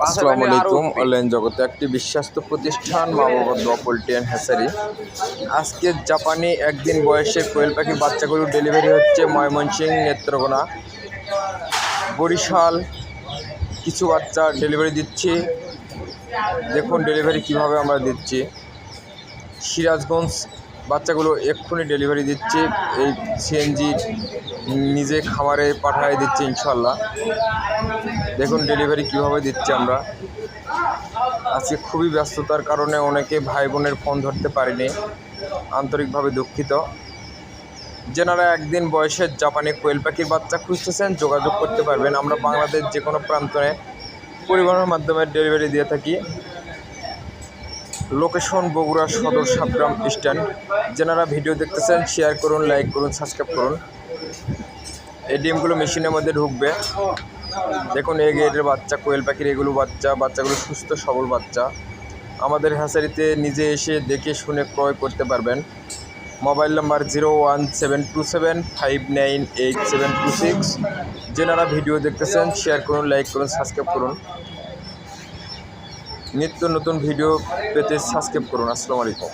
আসসালামু আলাইকুম। অনলাইন জগতে একটি বিশ্বস্ত প্রতিষ্ঠান মা বাবা দোয়া পোল্ট্রি অ্যান্ড হ্যাচারি। আজকে জাপানি একদিন বয়সের কোয়েল পাখির বাচ্চাগুলো ডেলিভারি হচ্ছে ময়মনসিংহ, নেত্রকোনা, বরিশাল। কিছু বাচ্চা ডেলিভারি দিচ্ছি, দেখুন ডেলিভারি কিভাবে আমরা দিচ্ছি। সিরাজগঞ্জ বাচ্চাগুলো এক্ষুনি ডেলিভারি দিচ্ছি, এই সিএনজি নিজে খামারে পাঠিয়ে দিচ্ছি ইনশাল্লাহ। দেখুন ডেলিভারি কিভাবে দিচ্ছি আমরা। আজকে খুবই ব্যস্ততার কারণে অনেকে ভাই বোনের ফোন ধরতে পারিনি, আন্তরিকভাবে দুঃখিত। যেনারা একদিন বয়সের জাপানি কোয়েল পাখির বাচ্চা খুঁজতেছেন যোগাযোগ করতে পারবেন। আমরা বাংলাদেশ যে কোনো প্রান্তরে পরিবহনের মাধ্যমে ডেলিভারি দিয়ে থাকি। লোকেশন বগুড়া সদর সাবগ্রাম স্ট্যান্ড। যেনারা ভিডিও দেখতেছেন শেয়ার করুন, লাইক করুন, সাবস্ক্রাইব করুন। এই ডিমগুলো মেশিনের মধ্যে ঢুকবে। দেখুন এই গেটের বাচ্চা কোয়েল পাখির, এগুলো বাচ্চাগুলো সুস্থ সবল বাচ্চা। আমাদের হ্যাচারিতে নিজে এসে দেখে শুনে ক্রয় করতে পারবেন। Mobile number 017227598726। যেনারা ভিডিও দেখতেছেন শেয়ার করুন, লাইক করুন, সাবস্ক্রাইব করুন। নিত্য নতুন ভিডিও পেতে সাবস্ক্রাইব করুন। আসসালামু আলাইকুম।